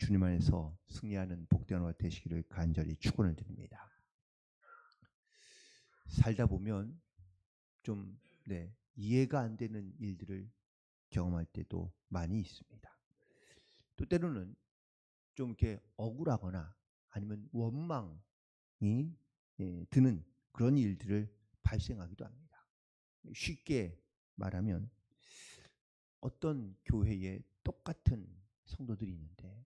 주님 안에서 승리하는 복된 하루가 되시기를 간절히 축원을 드립니다. 살다 보면 좀 이해가 안 되는 일들을 경험할 때도 많이 있습니다. 또 때로는 좀 이렇게 억울하거나 아니면 원망이 드는 그런 일들을 발생하기도 합니다. 쉽게 말하면 어떤 교회에 똑같은 성도들이 있는데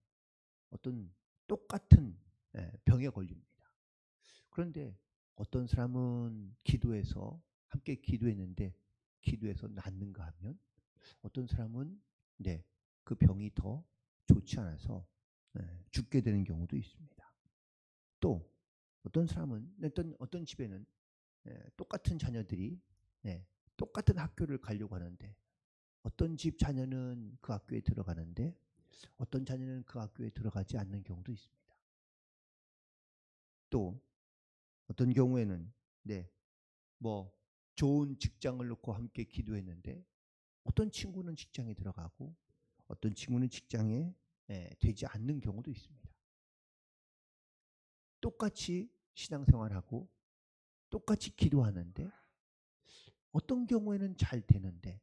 어떤 똑같은 병에 걸립니다. 그런데 어떤 사람은 기도해서 함께 기도했는데 기도해서 낫는가 하면 어떤 사람은 그 병이 더 좋지 않아서 죽게 되는 경우도 있습니다. 또 어떤 사람은 어떤 집에는 똑같은 자녀들이 똑같은 학교를 가려고 하는데 어떤 집 자녀는 그 학교에 들어가는데 어떤 자녀는 그 학교에 들어가지 않는 경우도 있습니다. 또 어떤 경우에는 뭐 좋은 직장을 놓고 함께 기도했는데 어떤 친구는 직장에 들어가고 어떤 친구는 직장에 되지 않는 경우도 있습니다. 똑같이 신앙생활하고 똑같이 기도하는데 어떤 경우에는 잘 되는데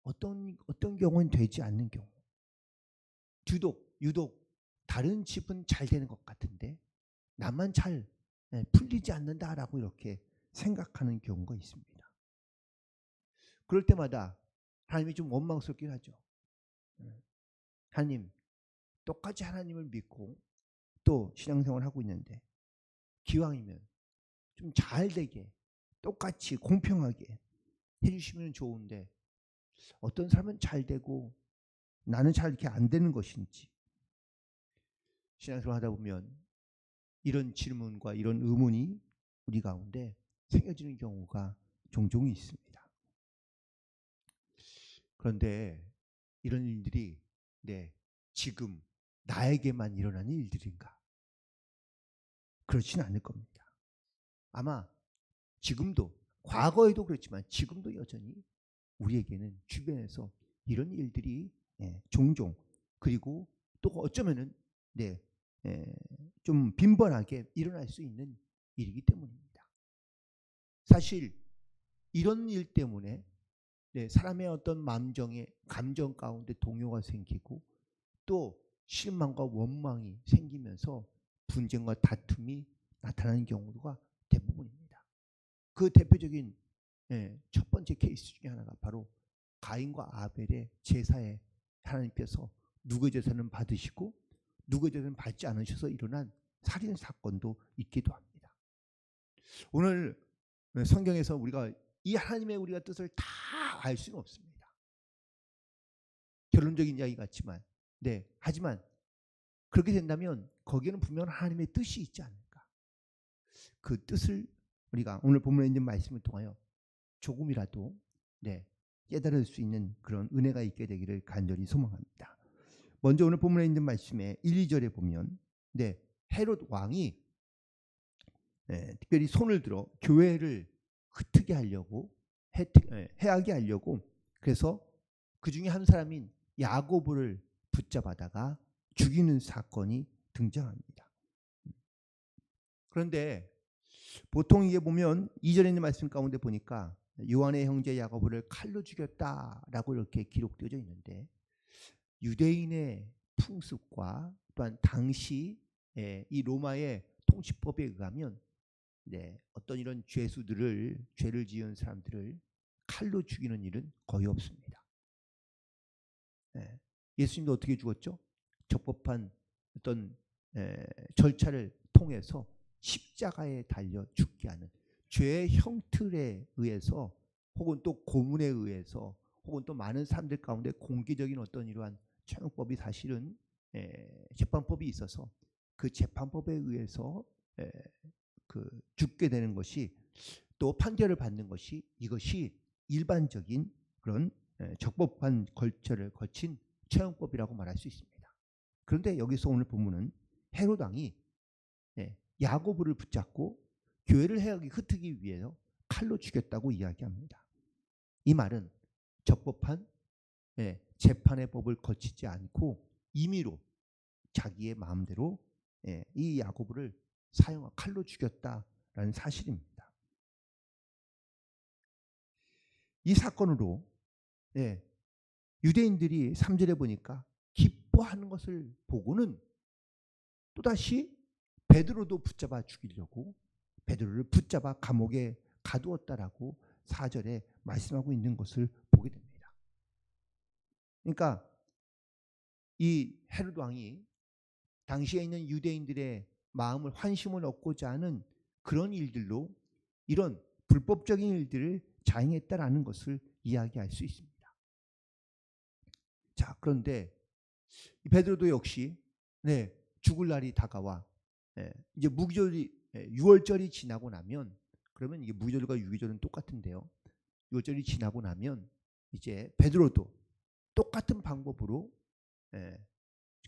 어떤 경우는 되지 않는 경우. 유독 다른 집은 잘 되는 것 같은데 나만 잘 풀리지 않는다라고 이렇게 생각하는 경우가 있습니다. 그럴 때마다 하나님이 좀 원망스럽긴 하죠. 하나님, 똑같이 하나님을 믿고 또 신앙생활을 하고 있는데 기왕이면 좀 잘 되게 똑같이 공평하게 해주시면 좋은데 어떤 사람은 잘 되고 나는 잘 이렇게 안 되는 것인지 신앙생활 하다 보면 이런 질문과 이런 의문이 우리 가운데 생겨지는 경우가 종종 있습니다. 그런데 이런 일들이 지금 나에게만 일어나는 일들인가? 그렇지는 않을 겁니다. 아마 지금도 과거에도 그렇지만 지금도 여전히 우리에게는 주변에서 이런 일들이 종종 그리고 또 어쩌면은 좀 빈번하게 일어날 수 있는 일이기 때문입니다. 사실 이런 일 때문에 사람의 어떤 감정 가운데 동요가 생기고 또 실망과 원망이 생기면서 분쟁과 다툼이 나타나는 경우가 대부분입니다. 그 대표적인 첫 번째 케이스 중에 하나가 바로 가인과 아벨의 제사에 하나님께서 누구의 제사는 받으시고 누구의 제사는 받지 않으셔서 일어난 살인 사건도 있기도 합니다. 오늘 성경에서 우리가 이 하나님의 우리가 뜻을 다 알 수는 없습니다. 결론적인 이야기 같지만 하지만 그렇게 된다면 거기에는 분명 하나님의 뜻이 있지 않을까. 그 뜻을 우리가 오늘 본문에 있는 말씀을 통하여 조금이라도 깨달을 수 있는 그런 은혜가 있게 되기를 간절히 소망합니다. 먼저 오늘 본문에 있는 말씀에 1, 2절에 보면 헤롯 왕이 특별히 손을 들어 교회를 흩트게 하려고 해하게 하려고 그래서 그 중에 한 사람인 야고보를 붙잡아다가 죽이는 사건이 등장합니다. 그런데 보통 이게 보면 2절에 있는 말씀 가운데 보니까 요한의 형제 야고보를 칼로 죽였다라고 이렇게 기록되어져 있는데 유대인의 풍습과 또한 당시 이 로마의 통치법에 의하면 어떤 이런 죄를 지은 사람들을 칼로 죽이는 일은 거의 없습니다. 예수님도 어떻게 죽었죠? 적법한 어떤 절차를 통해서 십자가에 달려 죽게 하는 죄의 형틀에 의해서 혹은 또 고문에 의해서 혹은 또 많은 사람들 가운데 공개적인 어떤 이러한 처형법이 사실은 재판법이 있어서 그 재판법에 의해서 죽게 되는 것이 또 판결을 받는 것이 이것이 일반적인 그런 적법한 절차를 거친 처형법이라고 말할 수 있습니다. 그런데 여기서 오늘 본문은 헤롯 왕이 야고보를 붙잡고 교회를 흩트기 위해서 칼로 죽였다고 이야기합니다. 이 말은 적법한 재판의 법을 거치지 않고 임의로 자기의 마음대로 이 야고보를 칼로 죽였다라는 사실입니다. 이 사건으로 유대인들이 3절에 보니까 기뻐하는 것을 보고는 또다시 베드로도 붙잡아 죽이려고 베드로를 붙잡아 감옥에 가두었다라고 4절에 말씀하고 있는 것을 보게 됩니다. 그러니까 이 헤롯 왕이 당시에 있는 유대인들의 마음을 환심을 얻고자 하는 그런 일들로 이런 불법적인 일들을 자행했다라는 것을 이야기할 수 있습니다. 자, 그런데 베드로도 역시 죽을 날이 다가와 이제 무기절이 6월절이 지나고 나면, 그러면 이게 무기절과 유기절은 똑같은데요. 6월절이 지나고 나면 이제 베드로도 똑같은 방법으로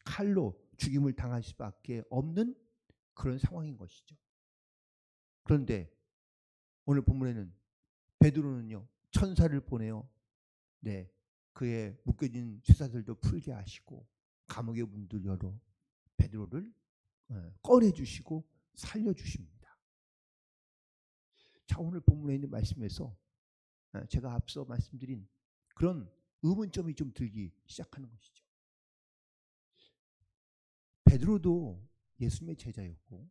칼로 죽임을 당할 수밖에 없는 그런 상황인 것이죠. 그런데 오늘 본문에는 베드로는요, 천사를 보내어 그의 묶여진 쇠사슬도 풀게 하시고 감옥의 문들 열어 베드로를 꺼내주시고 살려주십니다. 자, 오늘 본문에 있는 말씀에서 제가 앞서 말씀드린 그런 의문점이 좀 들기 시작하는 것이죠. 베드로도 예수님의 제자였고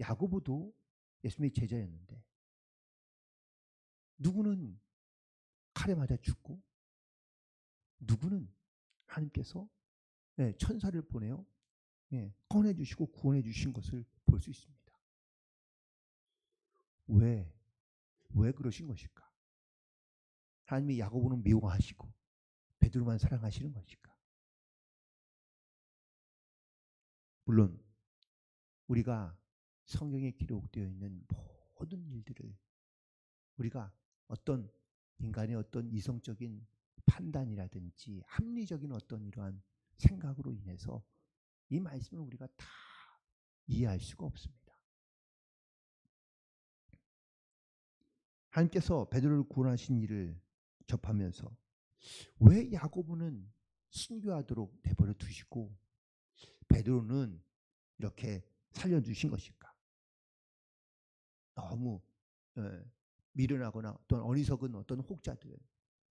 야고보도 예수님의 제자였는데 누구는 칼에 맞아 죽고 누구는 하나님께서 천사를 보내어 꺼내주시고 구원해 주신 것을 볼 수 있습니다. 왜 그러신 것일까? 하나님이 야고보는 미워하시고 베드로만 사랑하시는 것일까? 물론 우리가 성경에 기록되어 있는 모든 일들을 우리가 어떤 인간의 어떤 이성적인 판단이라든지 합리적인 어떤 이러한 생각으로 인해서 이 말씀을 우리가 다 이해할 수가 없습니다. 하나님께서 베드로를 구원하신 일을 접하면서 왜 야고보는 순교하도록 내버려 두시고 베드로는 이렇게 살려주신 것일까? 너무 미련하거나 어떤 어리석은 어떤 혹자들은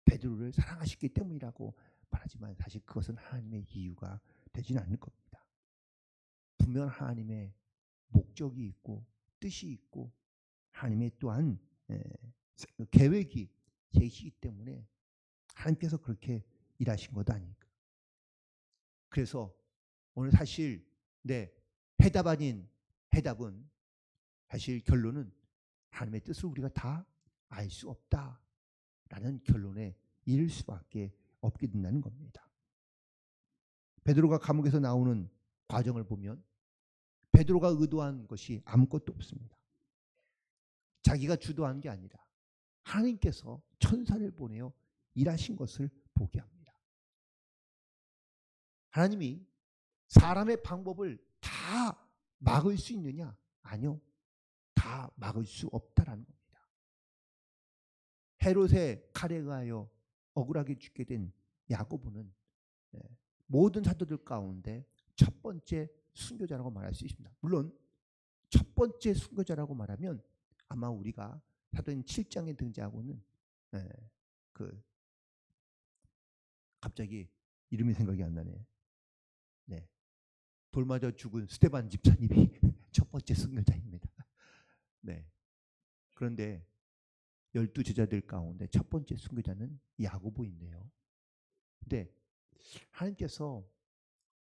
베드로를 사랑하셨기 때문이라고 말하지만 사실 그것은 하나님의 이유가 되지는 않을 겁니다. 분명 하나님의 목적이 있고 뜻이 있고 하나님의 또한 계획이 계시기 때문에 하나님께서 그렇게 일하신 것 아닐까. 그래서 오늘 사실 해답 아닌 해답은 사실 결론은 하나님의 뜻을 우리가 다 알 수 없다라는 결론에 이를 수밖에 없게 된다는 겁니다. 베드로가 감옥에서 나오는 과정을 보면 베드로가 의도한 것이 아무것도 없습니다. 자기가 주도한 게 아니라 하나님께서 천사를 보내어 일하신 것을 보게 합니다. 하나님이 사람의 방법을 다 막을 수 있느냐? 아니요. 다 막을 수 없다라는 겁니다. 헤롯의 칼에 의하여 억울하게 죽게 된 야고보는 모든 사도들 가운데 첫 번째 순교자라고 말할 수 있습니다. 물론 첫 번째 순교자라고 말하면 아마 우리가 사도행 7장에 등장하고는 갑자기 이름이 생각이 안 나네. 돌 맞아 죽은 스데반 집사님이 첫 번째 순교자입니다. 그런데 12제자들 가운데 첫 번째 순교자는 야고보인데요. 근데 하나님께서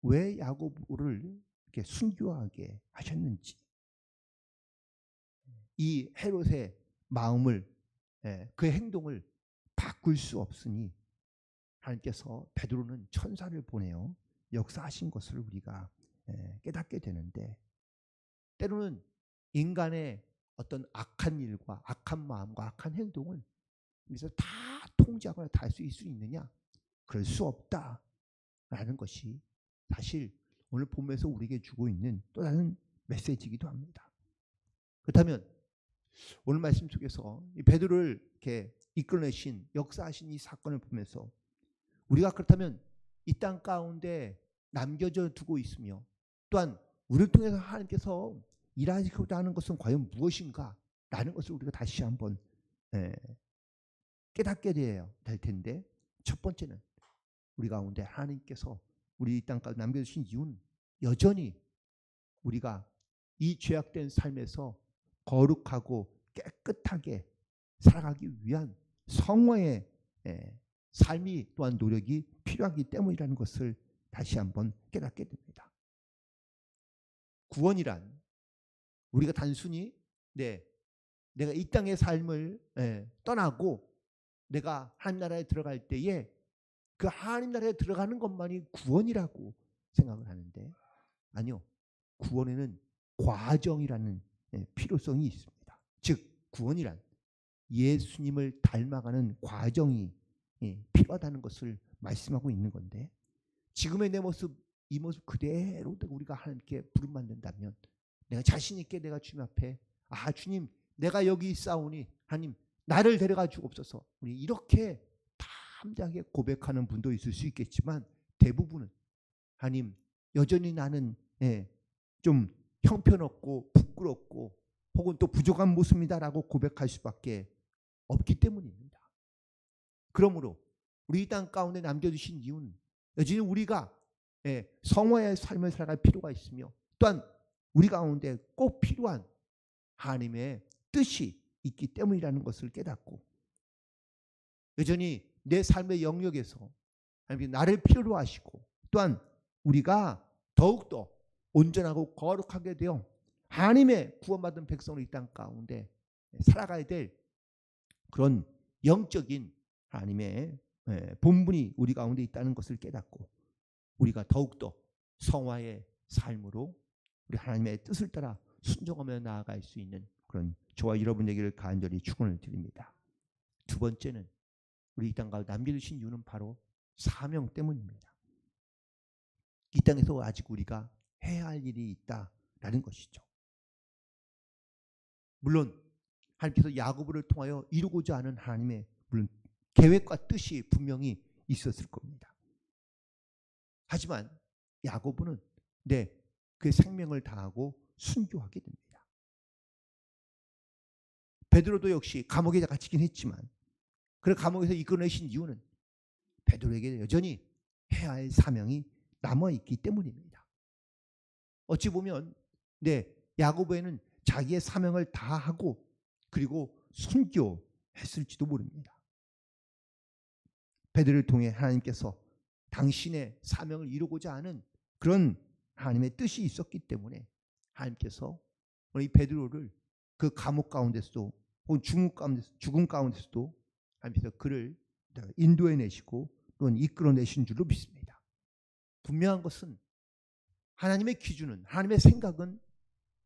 왜 야고보를 이렇게 순교하게 하셨는지, 이 헤롯의 마음을, 그의 행동을 바꿀 수 없으니 하나님께서 베드로는 천사를 보내어 역사하신 것을 우리가 깨닫게 되는데, 때로는 인간의 어떤 악한 일과 악한 마음과 악한 행동을 그래서 다 통제하거나 다 할 수 있느냐? 그럴 수 없다라는 것이 사실 오늘 본문에서 우리에게 주고 있는 또 다른 메시지이기도 합니다. 그렇다면 오늘 말씀 속에서 이 베드로를 이렇게 이끌어내신 역사하신 이 사건을 보면서 우리가 그렇다면 이 땅 가운데 남겨져 두고 있으며 또한 우리를 통해서 하나님께서 일하시고자 하는 것은 과연 무엇인가 라는 것을 우리가 다시 한번 깨닫게 되어야 될 텐데, 첫 번째는 우리 가운데 하나님께서 우리 이 땅까지 남겨주신 이유는 여전히 우리가 이 죄악된 삶에서 거룩하고 깨끗하게 살아가기 위한 성화의 삶이 또한 노력이 필요하기 때문이라는 것을 다시 한번 깨닫게 됩니다. 구원이란 우리가 단순히 내가 이 땅의 삶을 떠나고 내가 하나님 나라에 들어갈 때에 그 하나님 나라에 들어가는 것만이 구원이라고 생각을 하는데, 아니요. 구원에는 과정이라는 필요성이 있습니다. 즉 구원이란 예수님을 닮아가는 과정이 필요하다는 것을 말씀하고 있는 건데, 지금의 내 모습, 이 모습 그대로 우리가 하나님께 부름받는다면 내가 자신 있게 내가 주님 앞에 주님 내가 여기 있사오니 하나님 나를 데려가 주옵소서, 우리 이렇게 담대하게 고백하는 분도 있을 수 있겠지만, 대부분은 하나님 여전히 나는 좀 형편없고 부끄럽고 혹은 또 부족한 모습이다라고 고백할 수밖에 없기 때문입니다. 그러므로 우리 이 땅 가운데 남겨주신 이유는 여전히 우리가 성화의 삶을 살아갈 필요가 있으며, 또한 우리 가운데 꼭 필요한 하나님의 뜻이 있기 때문이라는 것을 깨닫고, 여전히 내 삶의 영역에서 하나님 나를 필요로 하시고, 또한 우리가 더욱더 온전하고 거룩하게 되어 하나님의 구원받은 백성으로 이 땅 가운데 살아가야 될 그런 영적인 하나님의 본분이 우리 가운데 있다는 것을 깨닫고, 우리가 더욱더 성화의 삶으로 우리 하나님의 뜻을 따라 순종하며 나아갈 수 있는 그런 저와 여러분에게를 간절히 축원을 드립니다. 두 번째는 우리 이 땅 가운데 남겨주신 이유는 바로 사명 때문입니다. 이 땅에서 아직 우리가 해야 할 일이 있다라는 것이죠. 물론 하나님께서 야고보를 통하여 이루고자 하는 하나님의 물론 계획과 뜻이 분명히 있었을 겁니다. 하지만 야고보는 그의 생명을 다하고 순교하게 됩니다. 베드로도 역시 감옥에 갇히긴 했지만 그 감옥에서 이끌어내신 이유는 베드로에게 여전히 해야 할 사명이 남아있기 때문입니다. 어찌 보면 야고보에는 자기의 사명을 다하고 그리고 순교했을지도 모릅니다. 베드로를 통해 하나님께서 당신의 사명을 이루고자 하는 그런 하나님의 뜻이 있었기 때문에 하나님께서 이 베드로를 그 감옥 가운데서도 혹은 죽음 가운데서도 하나님께서 그를 인도해내시고 또는 이끌어내신 줄로 믿습니다. 분명한 것은 하나님의 기준은, 하나님의 생각은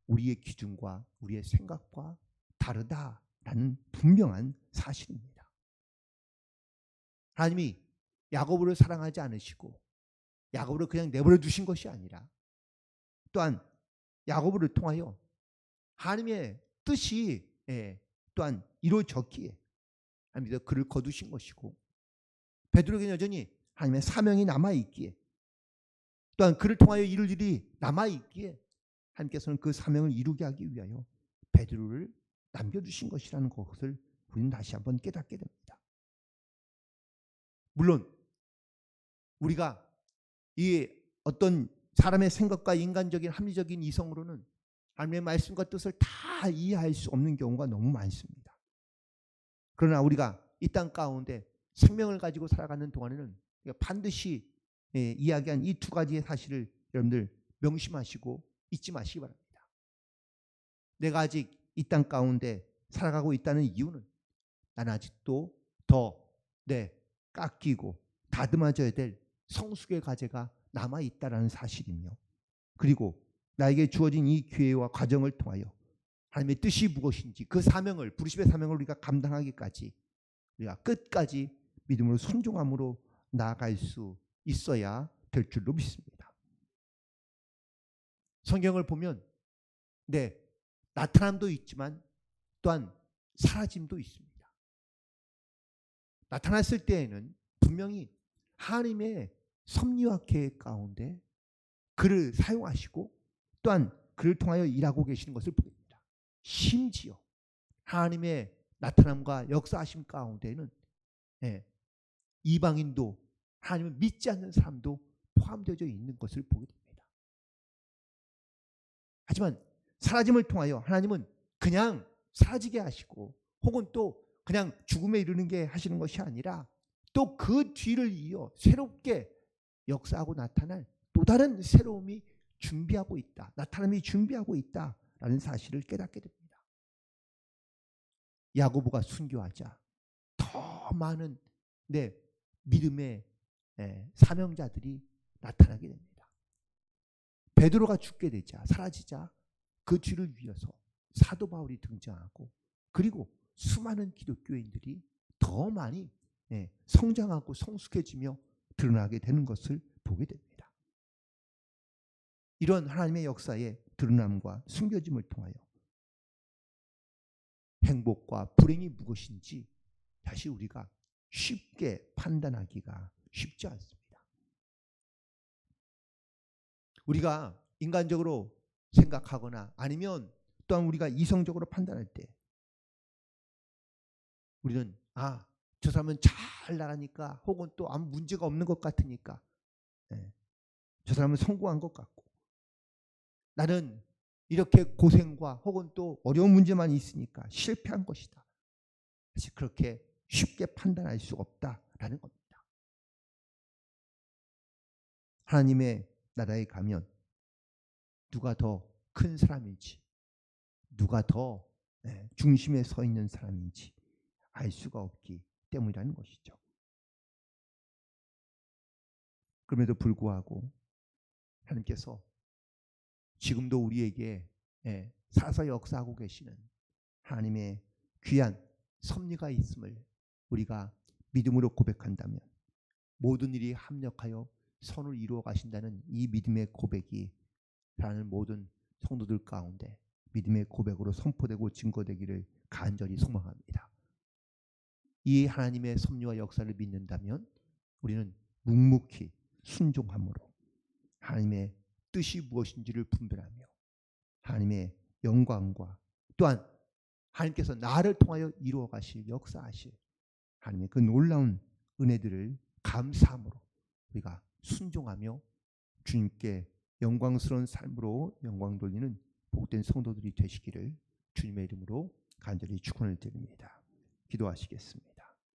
우리의 기준과 우리의 생각과 다르다라는 분명한 사실입니다. 하나님이 야고보를 사랑하지 않으시고 야고보를 그냥 내버려 두신 것이 아니라, 또한 야고보를 통하여 하나님의 뜻이 또한 이루어졌기에 하나님께서 그를 거두신 것이고, 베드로에게는 여전히 하나님의 사명이 남아있기에, 또한 그를 통하여 이룰 일이 남아있기에 하나님께서는 그 사명을 이루게 하기 위하여 베드로를 남겨두신 것이라는 것을 우리는 다시 한번 깨닫게 됩니다. 물론 우리가 이 어떤 사람의 생각과 인간적인 합리적인 이성으로는 하나님의 말씀과 뜻을 다 이해할 수 없는 경우가 너무 많습니다. 그러나 우리가 이 땅 가운데 생명을 가지고 살아가는 동안에는 반드시 이야기한 이 두 가지의 사실을 여러분들 명심하시고 잊지 마시기 바랍니다. 내가 아직 이 땅 가운데 살아가고 있다는 이유는 나는 아직도 더 깎이고 다듬어져야 될 성숙의 과제가 남아있다는 사실이며, 그리고 나에게 주어진 이 기회와 과정을 통하여 하나님의 뜻이 무엇인지 그 사명을, 부르심의 사명을 우리가 감당하기까지 우리가 끝까지 믿음으로 순종함으로 나아갈 수 있어야 될 줄로 믿습니다. 성경을 보면 나타남도 있지만 또한 사라짐도 있습니다. 나타났을 때에는 분명히 하나님의 섭리와 계획 가운데 그를 사용하시고 또한 그를 통하여 일하고 계시는 것을 보게 됩니다. 심지어 하나님의 나타남과 역사하심 가운데는 이방인도 하나님을 믿지 않는 사람도 포함되어 있는 것을 보게 됩니다. 하지만 사라짐을 통하여 하나님은 그냥 사라지게 하시고 혹은 또 그냥 죽음에 이르는 게 하시는 것이 아니라 또 그 뒤를 이어 새롭게 역사하고 나타날 또 다른 새로움이 준비하고 있다. 나타남이 준비하고 있다라는 사실을 깨닫게 됩니다. 야고보가 순교하자 더 많은 믿음의 사명자들이 나타나게 됩니다. 베드로가 죽게 되자 사라지자 그 뒤를 이어서 사도 바울이 등장하고 그리고 수많은 기독교인들이 더 많이 성장하고 성숙해지며 드러나게 되는 것을 보게 됩니다. 이런 하나님의 역사의 드러남과 숨겨짐을 통하여 행복과 불행이 무엇인지 다시 우리가 쉽게 판단하기가 쉽지 않습니다. 우리가 인간적으로 생각하거나 아니면 또한 우리가 이성적으로 판단할 때 우리는 저 사람은 잘 나가니까 혹은 또 아무 문제가 없는 것 같으니까 저 사람은 성공한 것 같고 나는 이렇게 고생과 혹은 또 어려운 문제만 있으니까 실패한 것이다. 사실 그렇게 쉽게 판단할 수 없다라는 겁니다. 하나님의 나라에 가면 누가 더 큰 사람인지 누가 더 중심에 서 있는 사람인지 알 수가 없기 때문이라는 것이죠. 그럼에도 불구하고 하나님께서 지금도 우리에게 살아서 역사하고 계시는 하나님의 귀한 섭리가 있음을 우리가 믿음으로 고백한다면 모든 일이 합력하여 선을 이루어 가신다는 이 믿음의 고백이 사랑하는 모든 성도들 가운데 믿음의 고백으로 선포되고 증거되기를 간절히 소망합니다. 이 하나님의 섭리와 역사를 믿는다면 우리는 묵묵히 순종함으로 하나님의 뜻이 무엇인지를 분별하며 하나님의 영광과 또한 하나님께서 나를 통하여 이루어 가실 역사하실 하나님의 그 놀라운 은혜들을 감사함으로 우리가 순종하며 주님께 영광스러운 삶으로 영광 돌리는 복된 성도들이 되시기를 주님의 이름으로 간절히 축원을 드립니다. 기도하시겠습니다.